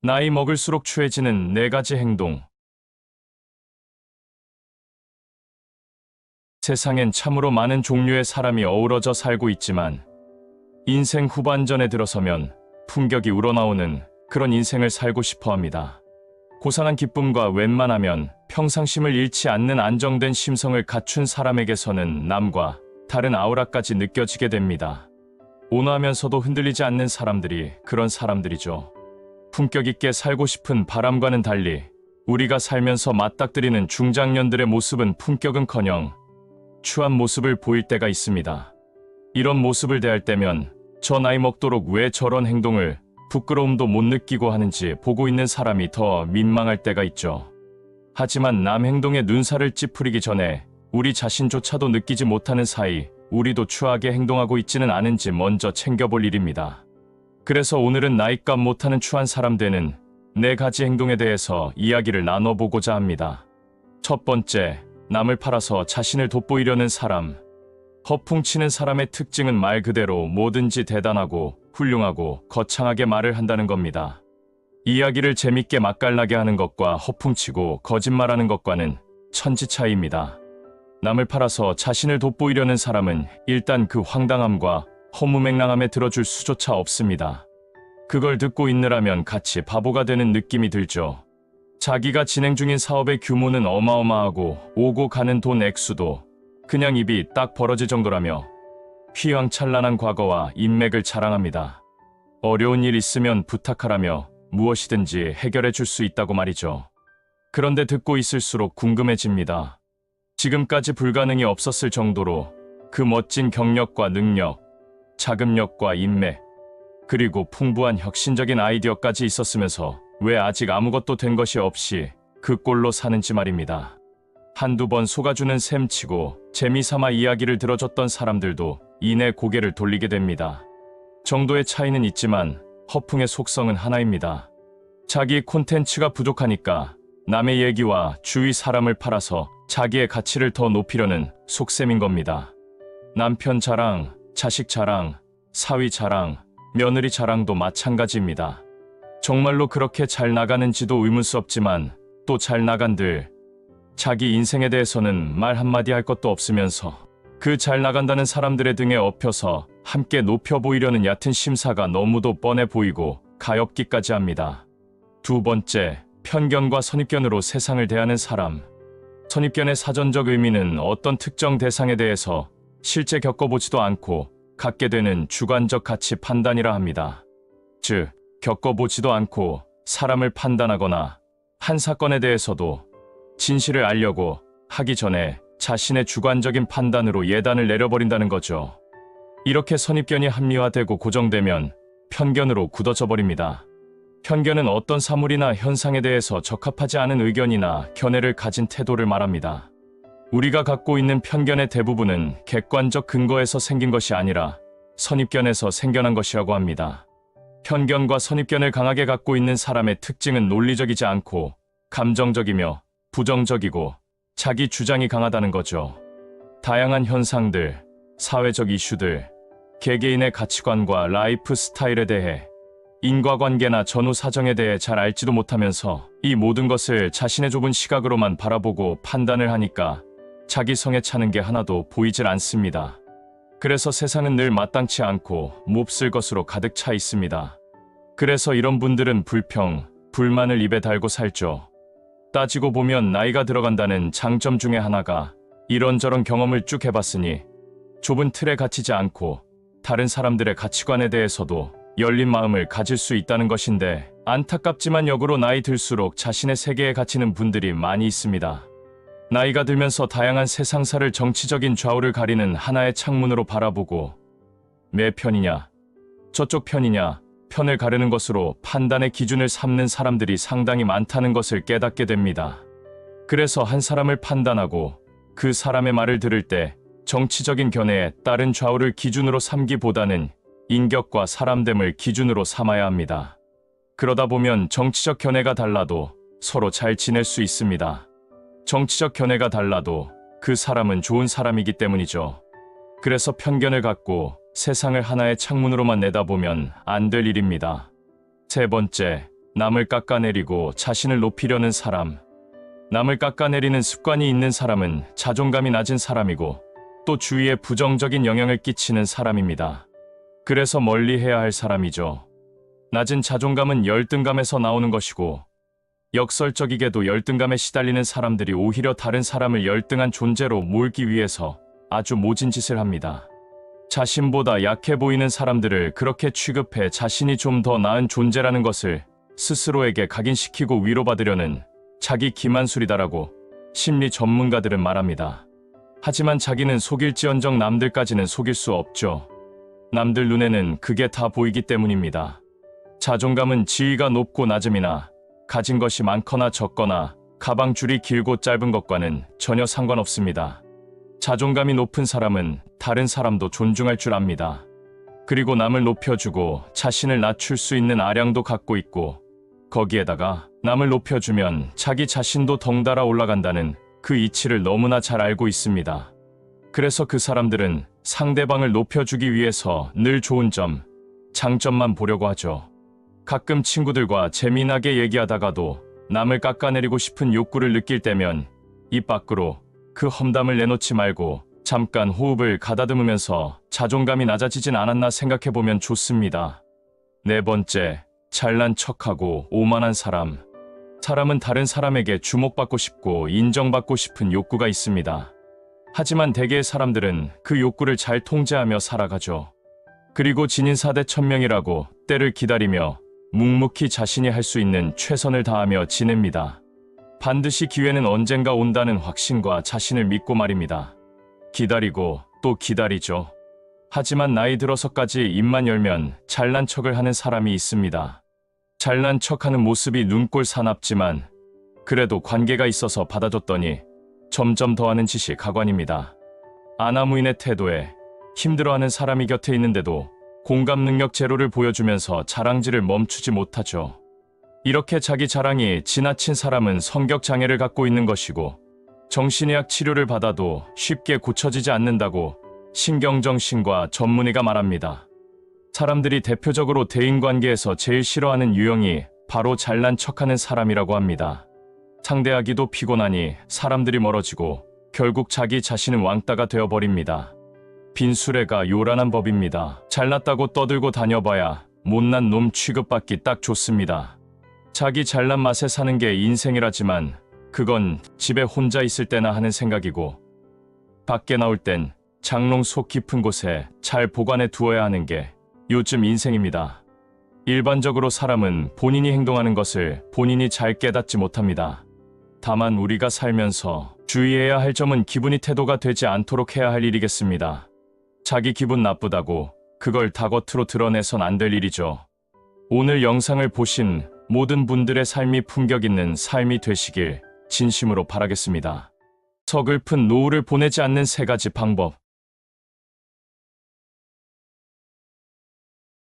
나이 먹을수록 추해지는 네 가지 행동. 세상엔 참으로 많은 종류의 사람이 어우러져 살고 있지만 인생 후반전에 들어서면 품격이 우러나오는 그런 인생을 살고 싶어 합니다. 고상한 기쁨과 웬만하면 평상심을 잃지 않는 안정된 심성을 갖춘 사람에게서는 남과 다른 아우라까지 느껴지게 됩니다. 온화하면서도 흔들리지 않는 사람들이 그런 사람들이죠. 품격 있게 살고 싶은 바람과는 달리 우리가 살면서 맞닥뜨리는 중장년들의 모습은 품격은커녕 추한 모습을 보일 때가 있습니다. 이런 모습을 대할 때면 저 나이 먹도록 왜 저런 행동을 부끄러움도 못 느끼고 하는지 보고 있는 사람이 더 민망할 때가 있죠. 하지만 남 행동에 눈살을 찌푸리기 전에 우리 자신조차도 느끼지 못하는 사이 우리도 추하게 행동하고 있지는 않은지 먼저 챙겨볼 일입니다. 그래서 오늘은 나이값 못하는 추한 사람 되는 네 가지 행동에 대해서 이야기를 나눠보고자 합니다. 첫 번째, 남을 팔아서 자신을 돋보이려는 사람. 허풍치는 사람의 특징은 말 그대로 뭐든지 대단하고 훌륭하고 거창하게 말을 한다는 겁니다. 이야기를 재밌게 맛깔나게 하는 것과 허풍치고 거짓말하는 것과는 천지 차이입니다. 남을 팔아서 자신을 돋보이려는 사람은 일단 그 황당함과 허무맹랑함에 들어줄 수조차 없습니다. 그걸 듣고 있느라면 같이 바보가 되는 느낌이 들죠. 자기가 진행 중인 사업의 규모는 어마어마하고 오고 가는 돈 액수도 그냥 입이 딱 벌어질 정도라며 휘황찬란한 과거와 인맥을 자랑합니다. 어려운 일 있으면 부탁하라며 무엇이든지 해결해 줄 수 있다고 말이죠. 그런데 듣고 있을수록 궁금해집니다. 지금까지 불가능이 없었을 정도로 그 멋진 경력과 능력, 자금력과 인맥, 그리고 풍부한 혁신적인 아이디어까지 있었으면서 왜 아직 아무것도 된 것이 없이 그 꼴로 사는지 말입니다. 한두 번 속아주는 셈치고 재미삼아 이야기를 들어줬던 사람들도 이내 고개를 돌리게 됩니다. 정도의 차이는 있지만 허풍의 속성은 하나입니다. 자기 콘텐츠가 부족하니까 남의 얘기와 주위 사람을 팔아서 자기의 가치를 더 높이려는 속셈인 겁니다. 남편 자랑, 자식 자랑, 사위 자랑, 며느리 자랑도 마찬가지입니다. 정말로 그렇게 잘 나가는지도 의문스럽지만 또 잘 나간들 자기 인생에 대해서는 말 한마디 할 것도 없으면서 그 잘 나간다는 사람들의 등에 엎여서 함께 높여 보이려는 얕은 심사가 너무도 뻔해 보이고 가엾기까지 합니다. 두 번째, 편견과 선입견으로 세상을 대하는 사람. 선입견의 사전적 의미는 어떤 특정 대상에 대해서 실제 겪어보지도 않고 갖게 되는 주관적 가치 판단이라 합니다. 즉, 겪어보지도 않고 사람을 판단하거나 한 사건에 대해서도 진실을 알려고 하기 전에 자신의 주관적인 판단으로 예단을 내려버린다는 거죠. 이렇게 선입견이 합리화되고 고정되면 편견으로 굳어져 버립니다. 편견은 어떤 사물이나 현상에 대해서 적합하지 않은 의견이나 견해를 가진 태도를 말합니다. 우리가 갖고 있는 편견의 대부분은 객관적 근거에서 생긴 것이 아니라 선입견에서 생겨난 것이라고 합니다. 편견과 선입견을 강하게 갖고 있는 사람의 특징은 논리적이지 않고 감정적이며 부정적이고 자기 주장이 강하다는 거죠. 다양한 현상들, 사회적 이슈들, 개개인의 가치관과 라이프 스타일에 대해 인과관계나 전후 사정에 대해 잘 알지도 못하면서 이 모든 것을 자신의 좁은 시각으로만 바라보고 판단을 하니까 자기 성에 차는 게 하나도 보이질 않습니다. 그래서 세상은 늘 마땅치 않고 몹쓸 것으로 가득 차 있습니다. 그래서 이런 분들은 불평, 불만을 입에 달고 살죠. 따지고 보면 나이가 들어간다는 장점 중에 하나가 이런저런 경험을 쭉 해봤으니 좁은 틀에 갇히지 않고 다른 사람들의 가치관에 대해서도 열린 마음을 가질 수 있다는 것인데, 안타깝지만 역으로 나이 들수록 자신의 세계에 갇히는 분들이 많이 있습니다. 나이가 들면서 다양한 세상사를 정치적인 좌우를 가리는 하나의 창문으로 바라보고 내 편이냐, 저쪽 편이냐, 편을 가르는 것으로 판단의 기준을 삼는 사람들이 상당히 많다는 것을 깨닫게 됩니다. 그래서 한 사람을 판단하고 그 사람의 말을 들을 때 정치적인 견해에 따른 좌우를 기준으로 삼기보다는 인격과 사람됨을 기준으로 삼아야 합니다. 그러다 보면 정치적 견해가 달라도 서로 잘 지낼 수 있습니다. 정치적 견해가 달라도 그 사람은 좋은 사람이기 때문이죠. 그래서 편견을 갖고 세상을 하나의 창문으로만 내다보면 안 될 일입니다. 세 번째, 남을 깎아내리고 자신을 높이려는 사람. 남을 깎아내리는 습관이 있는 사람은 자존감이 낮은 사람이고 또 주위에 부정적인 영향을 끼치는 사람입니다. 그래서 멀리해야 할 사람이죠. 낮은 자존감은 열등감에서 나오는 것이고 역설적이게도 열등감에 시달리는 사람들이 오히려 다른 사람을 열등한 존재로 몰기 위해서 아주 모진 짓을 합니다. 자신보다 약해 보이는 사람들을 그렇게 취급해 자신이 좀 더 나은 존재라는 것을 스스로에게 각인시키고 위로받으려는 자기 기만술이다라고 심리 전문가들은 말합니다. 하지만 자기는 속일지언정 남들까지는 속일 수 없죠. 남들 눈에는 그게 다 보이기 때문입니다. 자존감은 지위가 높고 낮음이나 가진 것이 많거나 적거나 가방 줄이 길고 짧은 것과는 전혀 상관없습니다. 자존감이 높은 사람은 다른 사람도 존중할 줄 압니다. 그리고 남을 높여주고 자신을 낮출 수 있는 아량도 갖고 있고 거기에다가 남을 높여주면 자기 자신도 덩달아 올라간다는 그 이치를 너무나 잘 알고 있습니다. 그래서 그 사람들은 상대방을 높여주기 위해서 늘 좋은 점, 장점만 보려고 하죠. 가끔 친구들과 재미나게 얘기하다가도 남을 깎아내리고 싶은 욕구를 느낄 때면 입 밖으로 그 험담을 내놓지 말고 잠깐 호흡을 가다듬으면서 자존감이 낮아지진 않았나 생각해보면 좋습니다. 네 번째, 잘난 척하고 오만한 사람. 사람은 다른 사람에게 주목받고 싶고 인정받고 싶은 욕구가 있습니다. 하지만 대개의 사람들은 그 욕구를 잘 통제하며 살아가죠. 그리고 진인사대 천명이라고 때를 기다리며 묵묵히 자신이 할 수 있는 최선을 다하며 지냅니다. 반드시 기회는 언젠가 온다는 확신과 자신을 믿고 말입니다. 기다리고 또 기다리죠. 하지만 나이 들어서까지 입만 열면 잘난 척을 하는 사람이 있습니다. 잘난 척하는 모습이 눈꼴 사납지만 그래도 관계가 있어서 받아줬더니 점점 더하는 짓이 가관입니다. 아나무인의 태도에 힘들어하는 사람이 곁에 있는데도 공감 능력 제로를 보여주면서 자랑질을 멈추지 못하죠. 이렇게 자기 자랑이 지나친 사람은 성격 장애를 갖고 있는 것이고 정신의학 치료를 받아도 쉽게 고쳐지지 않는다고 신경정신과 전문의가 말합니다. 사람들이 대표적으로 대인관계에서 제일 싫어하는 유형이 바로 잘난 척하는 사람이라고 합니다. 상대하기도 피곤하니 사람들이 멀어지고 결국 자기 자신은 왕따가 되어버립니다. 빈수레가 요란한 법입니다. 잘났다고 떠들고 다녀봐야 못난 놈 취급받기 딱 좋습니다. 자기 잘난 맛에 사는 게 인생이라지만 그건 집에 혼자 있을 때나 하는 생각이고 밖에 나올 땐 장롱 속 깊은 곳에 잘 보관해 두어야 하는 게 요즘 인생입니다. 일반적으로 사람은 본인이 행동하는 것을 본인이 잘 깨닫지 못합니다. 다만 우리가 살면서 주의해야 할 점은 기분이 태도가 되지 않도록 해야 할 일이겠습니다. 자기 기분 나쁘다고 그걸 다 겉으로 드러내선 안 될 일이죠. 오늘 영상을 보신 모든 분들의 삶이 품격 있는 삶이 되시길 진심으로 바라겠습니다. 서글픈 노후를 보내지 않는 3가지 방법.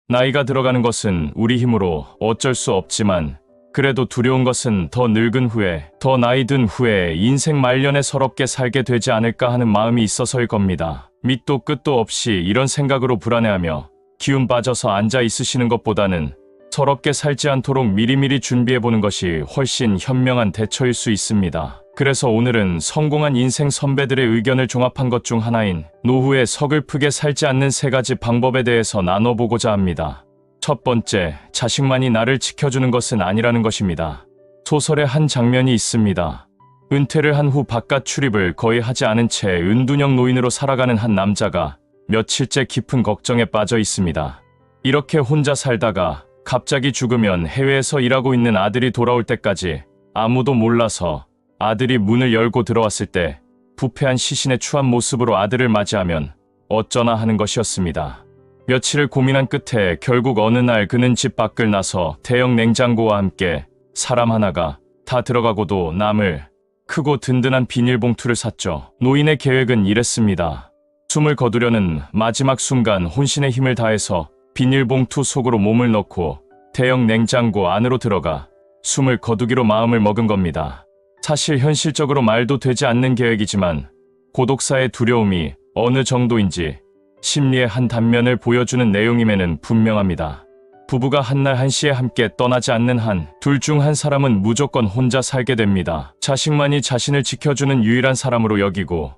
나이가 들어가는 것은 우리 힘으로 어쩔 수 없지만 그래도 두려운 것은 더 늙은 후에, 더 나이 든 후에 인생 말년에 서럽게 살게 되지 않을까 하는 마음이 있어서일 겁니다. 밑도 끝도 없이 이런 생각으로 불안해하며 기운 빠져서 앉아 있으시는 것보다는 서럽게 살지 않도록 미리미리 준비해보는 것이 훨씬 현명한 대처일 수 있습니다. 그래서 오늘은 성공한 인생 선배들의 의견을 종합한 것 중 하나인 노후에 서글프게 살지 않는 3가지 방법에 대해서 나눠보고자 합니다. 첫 번째, 자식만이 나를 지켜주는 것은 아니라는 것입니다. 소설의 한 장면이 있습니다. 은퇴를 한 후 바깥 출입을 거의 하지 않은 채 은둔형 노인으로 살아가는 한 남자가 며칠째 깊은 걱정에 빠져 있습니다. 이렇게 혼자 살다가 갑자기 죽으면 해외에서 일하고 있는 아들이 돌아올 때까지 아무도 몰라서 아들이 문을 열고 들어왔을 때 부패한 시신의 추한 모습으로 아들을 맞이하면 어쩌나 하는 것이었습니다. 며칠을 고민한 끝에 결국 어느 날 그는 집 밖을 나서 대형 냉장고와 함께 사람 하나가 다 들어가고도 남을 크고 든든한 비닐봉투를 샀죠. 노인의 계획은 이랬습니다. 숨을 거두려는 마지막 순간 혼신의 힘을 다해서 비닐봉투 속으로 몸을 넣고 대형 냉장고 안으로 들어가 숨을 거두기로 마음을 먹은 겁니다. 사실 현실적으로 말도 되지 않는 계획이지만 고독사의 두려움이 어느 정도인지 심리의 한 단면을 보여주는 내용임에는 분명합니다. 부부가 한날 한시에 함께 떠나지 않는 한 둘 중 한 사람은 무조건 혼자 살게 됩니다. 자식만이 자신을 지켜주는 유일한 사람으로 여기고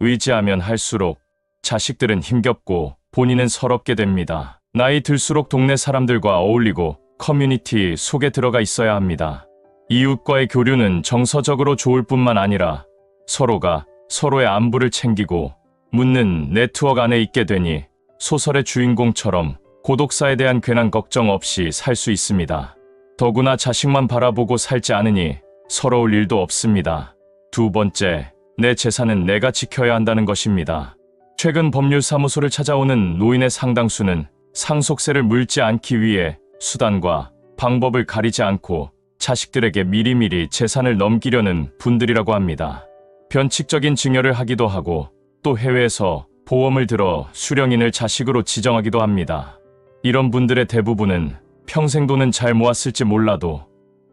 의지하면 할수록 자식들은 힘겹고 본인은 서럽게 됩니다. 나이 들수록 동네 사람들과 어울리고 커뮤니티 속에 들어가 있어야 합니다. 이웃과의 교류는 정서적으로 좋을 뿐만 아니라 서로가 서로의 안부를 챙기고 묻는 네트워크 안에 있게 되니 소설의 주인공처럼 고독사에 대한 괜한 걱정 없이 살 수 있습니다. 더구나 자식만 바라보고 살지 않으니 서러울 일도 없습니다. 두 번째, 내 재산은 내가 지켜야 한다는 것입니다. 최근 법률사무소를 찾아오는 노인의 상당수는 상속세를 물지 않기 위해 수단과 방법을 가리지 않고 자식들에게 미리미리 재산을 넘기려는 분들이라고 합니다. 변칙적인 증여를 하기도 하고 또 해외에서 보험을 들어 수령인을 자식으로 지정하기도 합니다. 이런 분들의 대부분은 평생 돈은 잘 모았을지 몰라도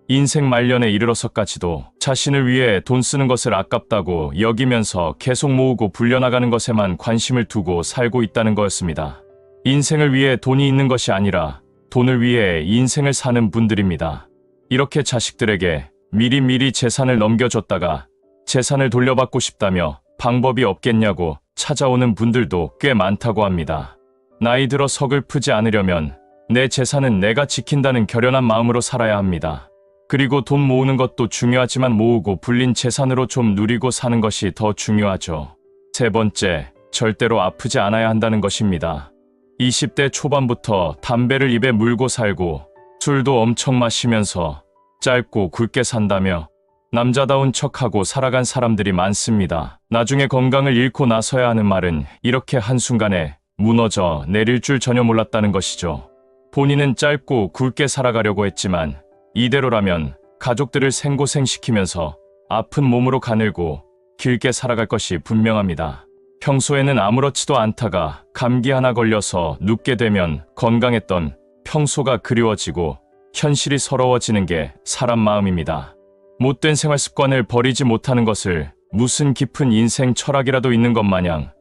인생 말년에 이르러서까지도 자신을 위해 돈 쓰는 것을 아깝다고 여기면서 계속 모으고 불려나가는 것에만 관심을 두고 살고 있다는 거였습니다. 인생을 위해 돈이 있는 것이 아니라 돈을 위해 인생을 사는 분들입니다. 이렇게 자식들에게 미리미리 재산을 넘겨줬다가 재산을 돌려받고 싶다며 방법이 없겠냐고 찾아오는 분들도 꽤 많다고 합니다. 나이 들어 서글프지 않으려면 내 재산은 내가 지킨다는 결연한 마음으로 살아야 합니다. 그리고 돈 모으는 것도 중요하지만 모으고 불린 재산으로 좀 누리고 사는 것이 더 중요하죠. 세 번째, 절대로 아프지 않아야 한다는 것입니다. 20대 초반부터 담배를 입에 물고 살고 술도 엄청 마시면서 짧고 굵게 산다며 남자다운 척하고 살아간 사람들이 많습니다. 나중에 건강을 잃고 나서야 하는 말은 이렇게 한순간에 무너져 내릴 줄 전혀 몰랐다는 것이죠. 본인은 짧고 굵게 살아가려고 했지만 이대로라면 가족들을 생고생시키면서 아픈 몸으로 가늘고 길게 살아갈 것이 분명합니다. 평소에는 아무렇지도 않다가 감기 하나 걸려서 눕게 되면 건강했던 평소가 그리워지고 현실이 서러워지는 게 사람 마음입니다. 못된 생활 습관을 버리지 못하는 것을 무슨 깊은 인생 철학이라도 있는 것 마냥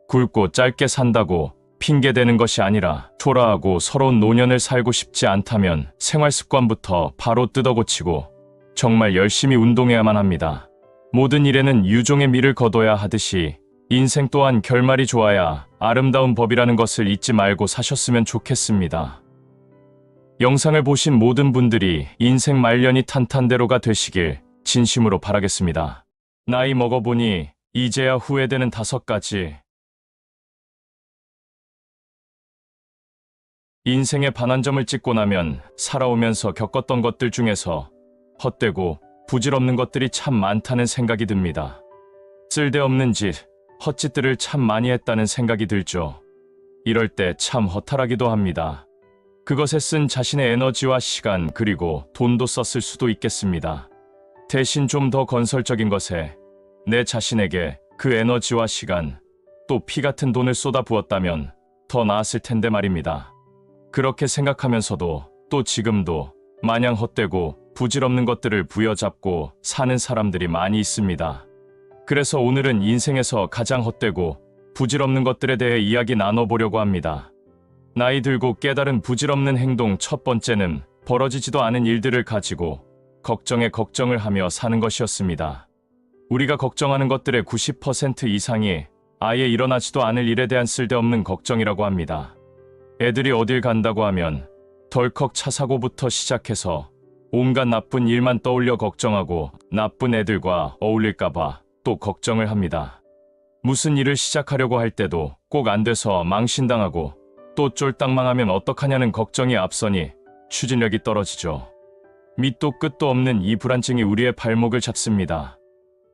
굵고 짧게 산다고 핑계대는 것이 아니라 초라하고 서러운 노년을 살고 싶지 않다면 생활 습관부터 바로 뜯어고치고 정말 열심히 운동해야만 합니다. 모든 일에는 유종의 미를 거둬야 하듯이 인생 또한 결말이 좋아야 아름다운 법이라는 것을 잊지 말고 사셨으면 좋겠습니다. 영상을 보신 모든 분들이 인생 말년이 탄탄대로가 되시길 진심으로 바라겠습니다. 나이 먹어보니 이제야 후회되는 5가지. 인생의 반환점을 찍고 나면 살아오면서 겪었던 것들 중에서 헛되고 부질없는 것들이 참 많다는 생각이 듭니다. 쓸데없는 짓, 헛짓들을 참 많이 했다는 생각이 들죠. 이럴 때 참 허탈하기도 합니다. 그것에 쓴 자신의 에너지와 시간 그리고 돈도 썼을 수도 있겠습니다. 대신 좀 더 건설적인 것에 내 자신에게 그 에너지와 시간, 또 피 같은 돈을 쏟아부었다면 더 나았을 텐데 말입니다. 그렇게 생각하면서도 또 지금도 마냥 헛되고 부질없는 것들을 부여잡고 사는 사람들이 많이 있습니다. 그래서 오늘은 인생에서 가장 헛되고 부질없는 것들에 대해 이야기 나눠보려고 합니다. 나이 들고 깨달은 부질없는 행동 첫 번째는 벌어지지도 않은 일들을 가지고 걱정에 걱정을 하며 사는 것이었습니다. 우리가 걱정하는 것들의 90% 이상이 아예 일어나지도 않을 일에 대한 쓸데없는 걱정이라고 합니다. 애들이 어딜 간다고 하면 덜컥 차 사고부터 시작해서 온갖 나쁜 일만 떠올려 걱정하고 나쁜 애들과 어울릴까봐 또 걱정을 합니다. 무슨 일을 시작하려고 할 때도 꼭 안 돼서 망신당하고 또 쫄딱 망하면 어떡하냐는 걱정이 앞서니 추진력이 떨어지죠. 밑도 끝도 없는 이 불안증이 우리의 발목을 잡습니다.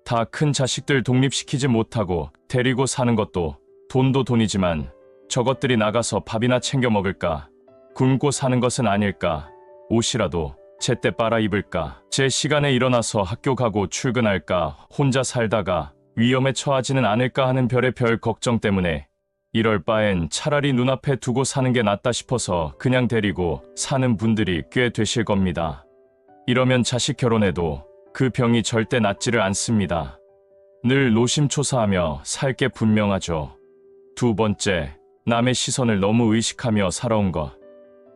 다 큰 자식들 독립시키지 못하고 데리고 사는 것도 돈도 돈이지만 저것들이 나가서 밥이나 챙겨 먹을까? 굶고 사는 것은 아닐까? 옷이라도 제때 빨아 입을까? 제 시간에 일어나서 학교 가고 출근할까? 혼자 살다가 위험에 처하지는 않을까 하는 별의 별 걱정 때문에 이럴 바엔 차라리 눈앞에 두고 사는 게 낫다 싶어서 그냥 데리고 사는 분들이 꽤 되실 겁니다. 이러면 자식 결혼해도 그 병이 절대 낫지를 않습니다. 늘 노심초사하며 살 게 분명하죠. 두 번째, 남의 시선을 너무 의식하며 살아온 것.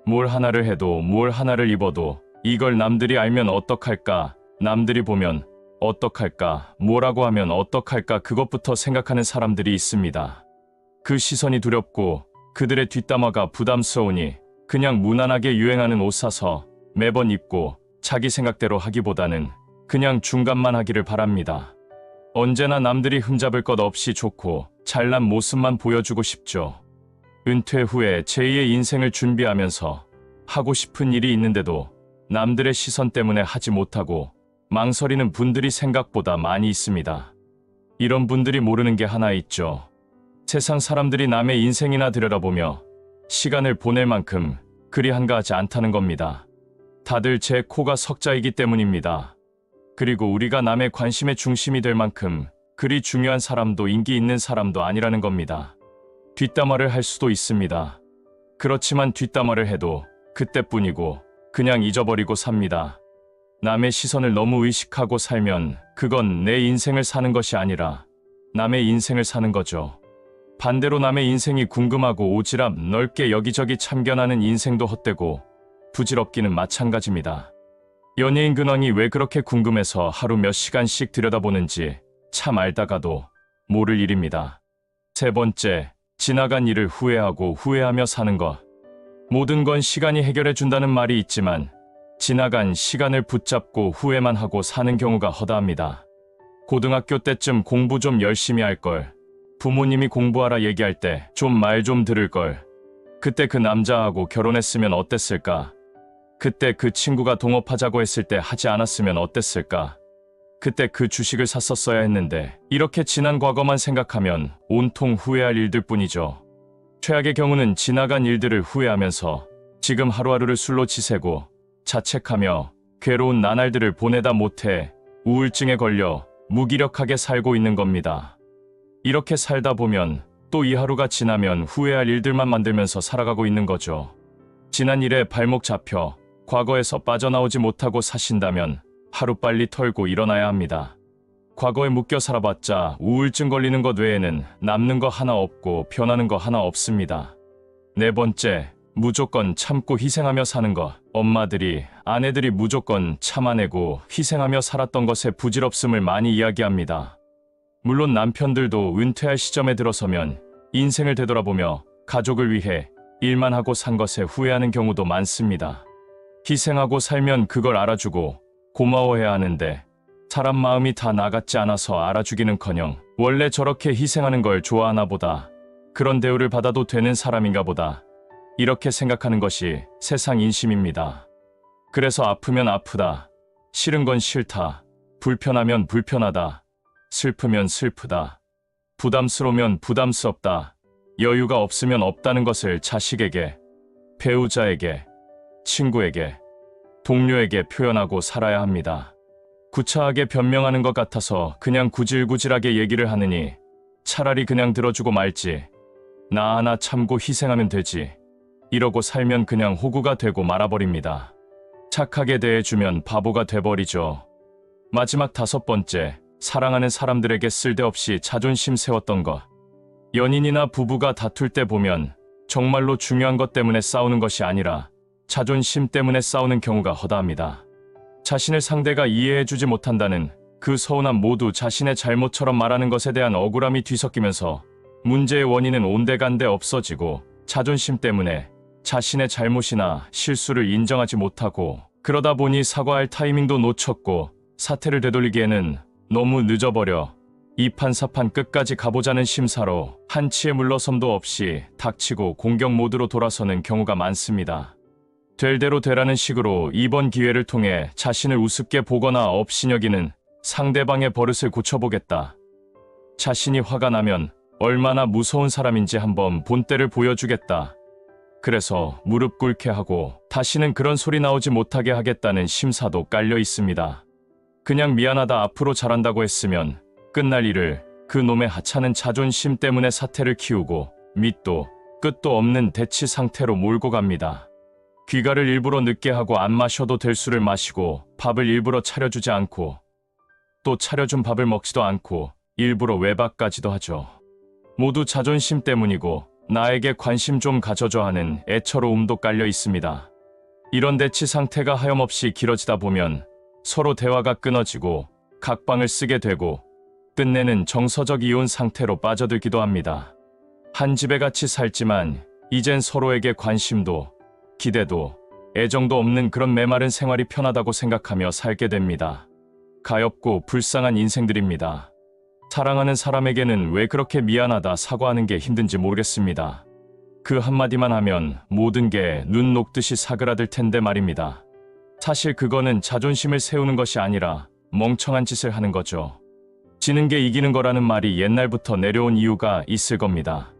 뭘 하나를 해도 뭘 하나를 입어도 이걸 남들이 알면 어떡할까, 남들이 보면 어떡할까, 뭐라고 하면 어떡할까 그것부터 생각하는 사람들이 있습니다. 그 시선이 두렵고 그들의 뒷담화가 부담스러우니 그냥 무난하게 유행하는 옷 사서 매번 입고 자기 생각대로 하기보다는 그냥 중간만 하기를 바랍니다. 언제나 남들이 흠잡을 것 없이 좋고 잘난 모습만 보여주고 싶죠. 은퇴 후에 제2의 인생을 준비하면서 하고 싶은 일이 있는데도 남들의 시선 때문에 하지 못하고 망설이는 분들이 생각보다 많이 있습니다. 이런 분들이 모르는 게 하나 있죠. 세상 사람들이 남의 인생이나 들여다보며 시간을 보낼 만큼 그리 한가하지 않다는 겁니다. 다들 제 코가 석자이기 때문입니다. 그리고 우리가 남의 관심의 중심이 될 만큼 그리 중요한 사람도 인기 있는 사람도 아니라는 겁니다. 뒷담화를 할 수도 있습니다. 그렇지만 뒷담화를 해도 그때뿐이고 그냥 잊어버리고 삽니다. 남의 시선을 너무 의식하고 살면 그건 내 인생을 사는 것이 아니라 남의 인생을 사는 거죠. 반대로 남의 인생이 궁금하고 오지랖 넓게 여기저기 참견하는 인생도 헛되고 부질없기는 마찬가지입니다. 연예인 근황이 왜 그렇게 궁금해서 하루 몇 시간씩 들여다보는지 참 알다가도 모를 일입니다. 세 번째, 지나간 일을 후회하고 후회하며 사는 것. 모든 건 시간이 해결해 준다는 말이 있지만 지나간 시간을 붙잡고 후회만 하고 사는 경우가 허다합니다. 고등학교 때쯤 공부 좀 열심히 할 걸, 부모님이 공부하라 얘기할 때 좀 말 좀 들을 걸, 그때 그 남자하고 결혼했으면 어땠을까? 그때 그 친구가 동업하자고 했을 때 하지 않았으면 어땠을까? 그때 그 주식을 샀었어야 했는데, 이렇게 지난 과거만 생각하면 온통 후회할 일들 뿐이죠. 최악의 경우는 지나간 일들을 후회하면서 지금 하루하루를 술로 지새고 자책하며 괴로운 나날들을 보내다 못해 우울증에 걸려 무기력하게 살고 있는 겁니다. 이렇게 살다 보면 또 이 하루가 지나면 후회할 일들만 만들면서 살아가고 있는 거죠. 지난 일에 발목 잡혀 과거에서 빠져나오지 못하고 사신다면 하루빨리 털고 일어나야 합니다. 과거에 묶여 살아봤자 우울증 걸리는 것 외에는 남는 거 하나 없고 변하는 거 하나 없습니다. 네 번째, 무조건 참고 희생하며 사는 것. 엄마들이, 아내들이 무조건 참아내고 희생하며 살았던 것의 부질없음을 많이 이야기합니다. 물론 남편들도 은퇴할 시점에 들어서면 인생을 되돌아보며 가족을 위해 일만 하고 산 것에 후회하는 경우도 많습니다. 희생하고 살면 그걸 알아주고 고마워해야 하는데 사람 마음이 다 나같지 않아서 알아주기는커녕 원래 저렇게 희생하는 걸 좋아하나 보다, 그런 대우를 받아도 되는 사람인가 보다, 이렇게 생각하는 것이 세상 인심입니다. 그래서 아프면 아프다, 싫은 건 싫다, 불편하면 불편하다, 슬프면 슬프다, 부담스러우면 부담스럽다, 여유가 없으면 없다는 것을 자식에게, 배우자에게, 친구에게, 동료에게 표현하고 살아야 합니다. 구차하게 변명하는 것 같아서 그냥 구질구질하게 얘기를 하느니 차라리 그냥 들어주고 말지, 나 하나 참고 희생하면 되지, 이러고 살면 그냥 호구가 되고 말아버립니다. 착하게 대해주면 바보가 돼버리죠. 마지막 다섯 번째, 사랑하는 사람들에게 쓸데없이 자존심 세웠던 것. 연인이나 부부가 다툴 때 보면 정말로 중요한 것 때문에 싸우는 것이 아니라 자존심 때문에 싸우는 경우가 허다합니다. 자신을 상대가 이해해주지 못한다는 그 서운함 모두 자신의 잘못처럼 말하는 것에 대한 억울함이 뒤섞이면서 문제의 원인은 온데간데 없어지고 자존심 때문에 자신의 잘못이나 실수를 인정하지 못하고 그러다 보니 사과할 타이밍도 놓쳤고 사태를 되돌리기에는 너무 늦어버려 이판사판 끝까지 가보자는 심사로 한치의 물러섬도 없이 닥치고 공격 모드로 돌아서는 경우가 많습니다. 될 대로 되라는 식으로 이번 기회를 통해 자신을 우습게 보거나 업신여기는 상대방의 버릇을 고쳐보겠다. 자신이 화가 나면 얼마나 무서운 사람인지 한번 본때를 보여주겠다. 그래서 무릎 꿇게 하고 다시는 그런 소리 나오지 못하게 하겠다는 심사도 깔려 있습니다. 그냥 미안하다, 앞으로 잘한다고 했으면 끝날 일을 그 놈의 하찮은 자존심 때문에 사태를 키우고 밑도 끝도 없는 대치 상태로 몰고 갑니다. 귀가를 일부러 늦게 하고 안 마셔도 될 술을 마시고 밥을 일부러 차려주지 않고 또 차려준 밥을 먹지도 않고 일부러 외박까지도 하죠. 모두 자존심 때문이고 나에게 관심 좀 가져줘 하는 애처로움도 깔려 있습니다. 이런 대치 상태가 하염없이 길어지다 보면 서로 대화가 끊어지고 각방을 쓰게 되고 끝내는 정서적 이혼 상태로 빠져들기도 합니다. 한 집에 같이 살지만 이젠 서로에게 관심도 기대도 애정도 없는 그런 메마른 생활이 편하다고 생각하며 살게 됩니다. 가엾고 불쌍한 인생들입니다. 사랑하는 사람에게는 왜 그렇게 미안하다 사과하는 게 힘든지 모르겠습니다. 그 한마디만 하면 모든 게 눈 녹듯이 사그라들 텐데 말입니다. 사실 그거는 자존심을 세우는 것이 아니라 멍청한 짓을 하는 거죠. 지는 게 이기는 거라는 말이 옛날부터 내려온 이유가 있을 겁니다.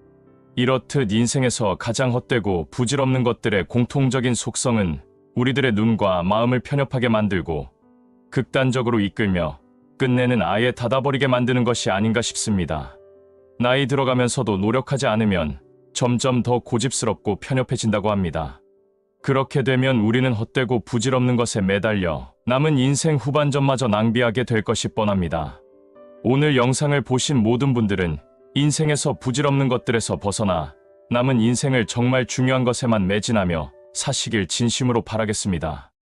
이렇듯 인생에서 가장 헛되고 부질없는 것들의 공통적인 속성은 우리들의 눈과 마음을 편협하게 만들고 극단적으로 이끌며 끝내는 아예 닫아버리게 만드는 것이 아닌가 싶습니다. 나이 들어가면서도 노력하지 않으면 점점 더 고집스럽고 편협해진다고 합니다. 그렇게 되면 우리는 헛되고 부질없는 것에 매달려 남은 인생 후반전마저 낭비하게 될 것이 뻔합니다. 오늘 영상을 보신 모든 분들은 인생에서 부질없는 것들에서 벗어나 남은 인생을 정말 중요한 것에만 매진하며 사시길 진심으로 바라겠습니다.